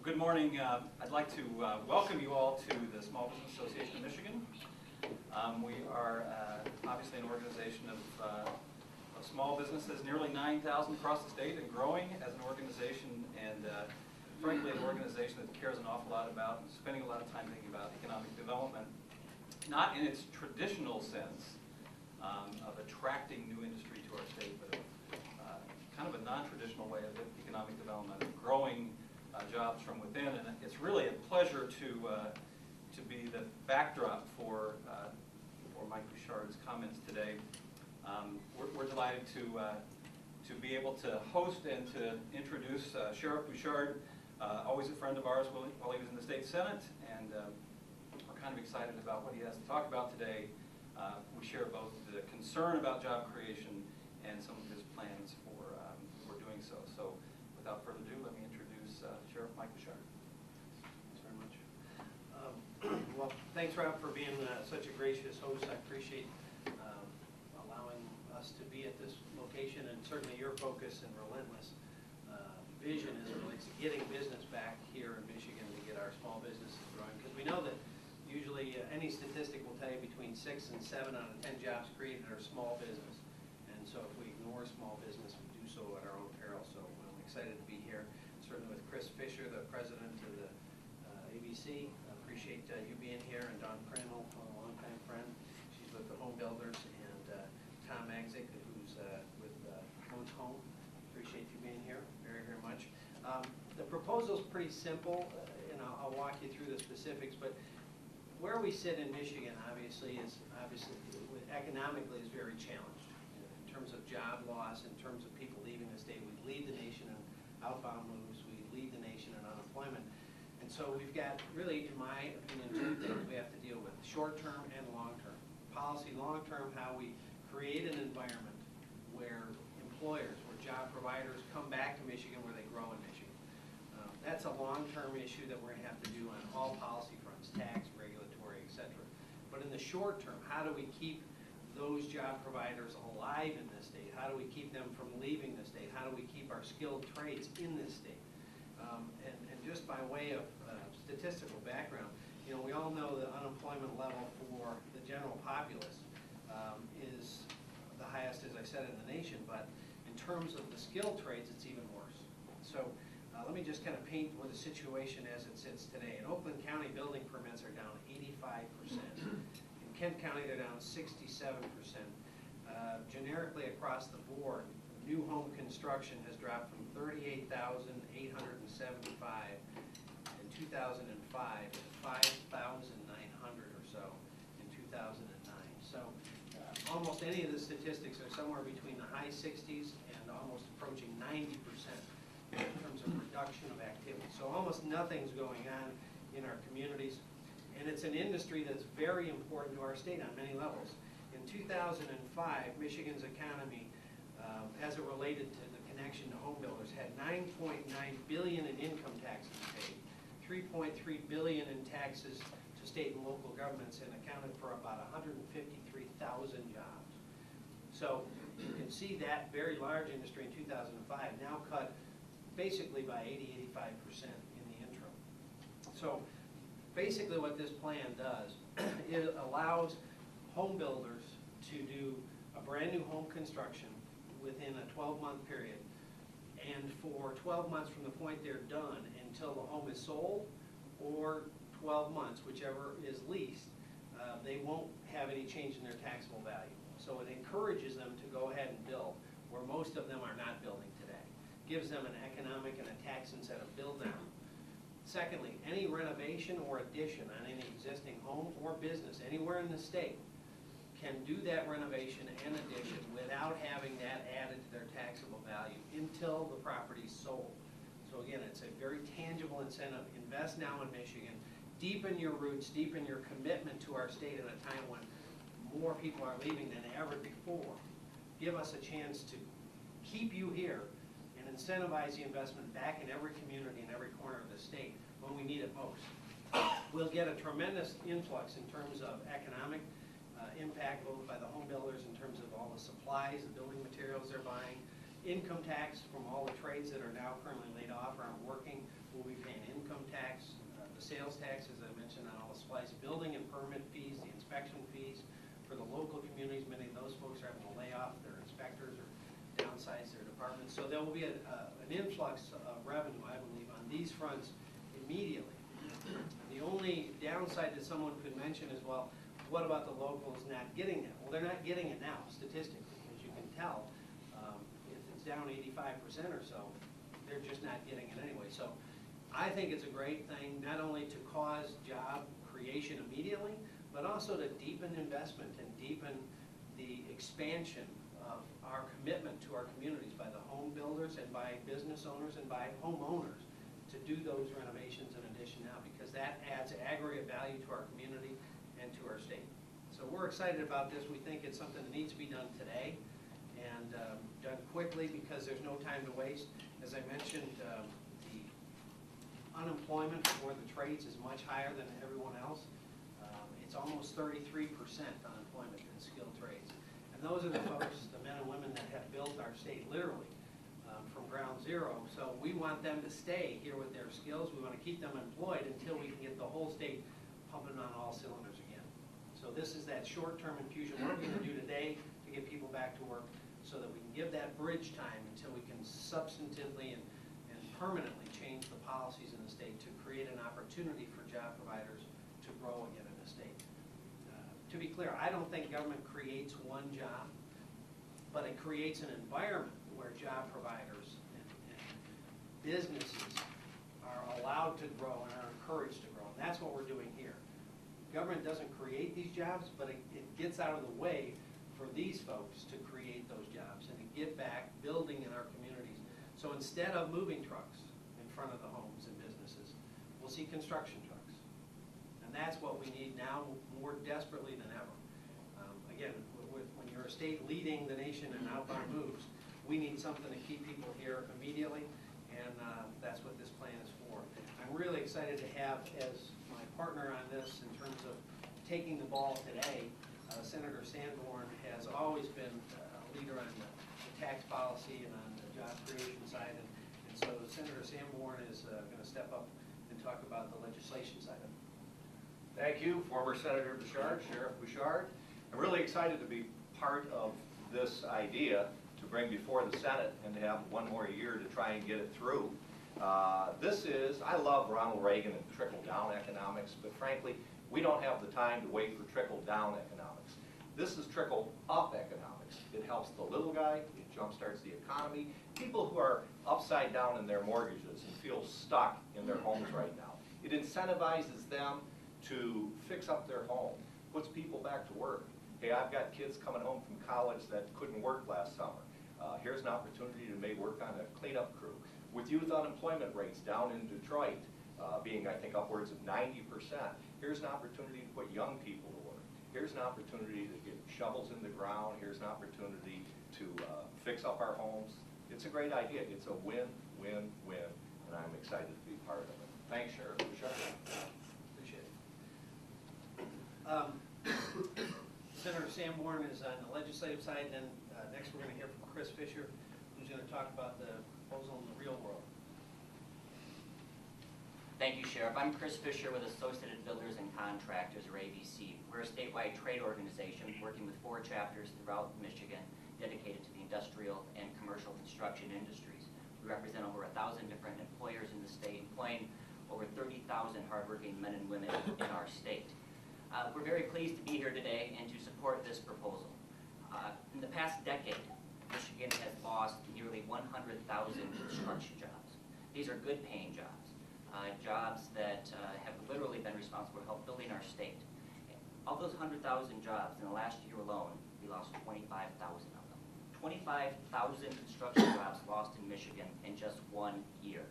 Good morning. I'd like to welcome you all to the Small Business Association of Michigan. We are obviously an organization of small businesses, nearly 9,000 across the state, and growing as an organization, and frankly an organization that cares an awful lot about and spending a lot of time thinking about economic development, not in its traditional sense of attracting new industry to our state, but kind of a non-traditional way of economic development, of growing jobs from within. And it's really a pleasure to be the backdrop for Mike Bouchard's comments today. We're delighted to be able to host and to introduce Sheriff Bouchard, always a friend of ours while he was in the state Senate, and we're kind of excited about what he has to talk about today. We share both the concern about job creation and some of his plans for doing so. So without further ado, let me introduce Sheriff Mike Bouchard. Thanks very much. Well, thanks, Rob, for being such a gracious host. I appreciate allowing us to be at this location, and certainly your focus and relentless vision as it relates to getting business back here in Michigan to get our small businesses growing. Because we know that usually any statistic will tell you between 6 and 7 out of 10 jobs created are small business. And so if we ignore small business, we do so at our own peril. So I'm excited to be here, certainly with Chris Fisher, the president of the ABC. I appreciate you being here, and Dawn Crandall, a longtime friend. She's with the Home Builders, and Tom Magzik, who's with Owns Home. Appreciate you being here very, very much. The proposal's pretty simple, and I'll walk you through the specifics, but where we sit in Michigan, obviously, economically is very challenged. In terms of job loss, in terms of people leaving the state, we lead the nation in outbound moves, we lead the nation in unemployment. And so we've got, really, in my opinion, two things we have to deal with: short-term and long-term. Policy long-term, how we create an environment where employers, where job providers come back to Michigan, where they grow in Michigan. That's a long-term issue that we're going to have to do on all policy fronts: tax, regulatory, etc. But in the short term, how do we keep those job providers alive in this state? How do we keep them from leaving the state? How do we keep our skilled trades in this state? And just by way of statistical background, we all know the unemployment level for the general populace is the highest, as I said, in the nation, but in terms of the skilled trades, it's even worse. So let me just kind of paint what the situation as it sits today. In Oakland County, building permits are down 85%. In Kent County, they're down 67%. Generically across the board, new home construction has dropped from 38,875 in 2005 to 5,900 or so in 2009. So almost any of the statistics are somewhere between the high 60s and almost approaching 90% in terms of reduction of activity. So almost nothing's going on in our communities. And it's an industry that's very important to our state on many levels. In 2005, Michigan's economy, as it related to the connection to home builders, had $9.9 billion in income taxes paid, $3.3 billion in taxes to state and local governments, and accounted for about 153,000 jobs. So you can see that very large industry in 2005 now cut basically by 80–85% in the interim. So basically what this plan does, it allows home builders to do a brand new home construction within a 12-month period, and for 12 months from the point they're done until the home is sold, or 12 months, whichever is leased, they won't have any change in their taxable value. So it encourages them to go ahead and build where most of them are not building today. Gives them an economic and a tax incentive build now. Secondly, any renovation or addition on any existing home or business anywhere in the state can do that renovation and addition without having that added to their taxable value until the property's sold. So again, it's a very tangible incentive. Invest now in Michigan. Deepen your roots, deepen your commitment to our state at a time when more people are leaving than ever before. Give us a chance to keep you here and incentivize the investment back in every community in every corner of the state when we need it most. We'll get a tremendous influx in terms of economic impact, both by the home builders in terms of all the supplies, the building materials they're buying, income tax from all the trades that are now currently laid off or aren't working. We'll be paying income tax, the sales tax, as I mentioned, on all the supplies, building and permit fees, the inspection fees for the local communities. Many of those folks are having to lay off their inspectors or downsize their departments. So there will be an influx of revenue, I believe, on these fronts immediately. The only downside that someone could mention is, well, what about the locals not getting that? Well, they're not getting it now, statistically, as you can tell. If it's down 85% or so, they're just not getting it anyway. So I think it's a great thing, not only to cause job creation immediately, but also to deepen investment and deepen the expansion of our commitment to our communities by the home builders and by business owners and by homeowners to do those renovations in addition now, because that adds aggregate value to our community and to our state. So we're excited about this. We think it's something that needs to be done today and done quickly, because there's no time to waste. As I mentioned, the unemployment for the trades is much higher than everyone else. It's almost 33% unemployment in skilled trades. And those are the folks, the men and women that have built our state literally from ground zero. So we want them to stay here with their skills. We want to keep them employed until we can get the whole state pumping on all cylinders again. So this is that short-term infusion we're going to do today to get people back to work, so that we can give that bridge time until we can substantively and permanently change the policies in the state to create an opportunity for job providers to grow again in the state. To be clear, I don't think government creates one job, but it creates an environment where job providers and businesses are allowed to grow and are encouraged to grow. And that's what we're doing here. Government doesn't create these jobs, but it gets out of the way for these folks to create those jobs and to get back building in our communities. So instead of moving trucks in front of the homes and businesses, we'll see construction trucks. And that's what we need now more desperately than ever. Again, when you're a state leading the nation in outbound moves, we need something to keep people here immediately, and that's what this plan is for. I'm really excited to have as my partner on this in terms of taking the ball today. Senator Sanborn has always been a leader on the tax policy and on the job creation side, and so Senator Sanborn is going to step up and talk about the legislation side of it. Thank you, former Senator Bouchard, Sheriff Bouchard. I'm really excited to be part of this idea to bring before the Senate and to have one more year to try and get it through. I love Ronald Reagan and trickle-down economics, but frankly, we don't have the time to wait for trickle-down economics. This is trickle-up economics. It helps the little guy, it jumpstarts the economy. People who are upside down in their mortgages and feel stuck in their homes right now, it incentivizes them to fix up their home, puts people back to work. Hey, I've got kids coming home from college that couldn't work last summer. Here's an opportunity to maybe work on a cleanup crew. With youth unemployment rates down in Detroit being, I think, upwards of 90%, here's an opportunity to put young people to work. Here's an opportunity to get shovels in the ground. Here's an opportunity to fix up our homes. It's a great idea. It's a win, win, win, and I'm excited to be part of it. Thanks, Sheriff Bouchard. Appreciate it. Senator Sanborn is on the legislative side, and next we're going to hear from Chris Fisher, who's going to talk about the proposal in the real world. Thank you, Sheriff. I'm Chris Fisher with Associated Builders and Contractors, or ABC. We're a statewide trade organization working with 4 chapters throughout Michigan dedicated to the industrial and commercial construction industries. We represent over 1,000 different employers in the state, employing over 30,000 hardworking men and women in our state. We're very pleased to be here today and to support this proposal. In the past decade, Michigan has lost nearly 100,000 construction jobs. These are good paying jobs, jobs that have literally been responsible for help building our state. Of those 100,000 jobs, in the last year alone, we lost 25,000 of them. 25,000 construction jobs lost in Michigan in just 1 year.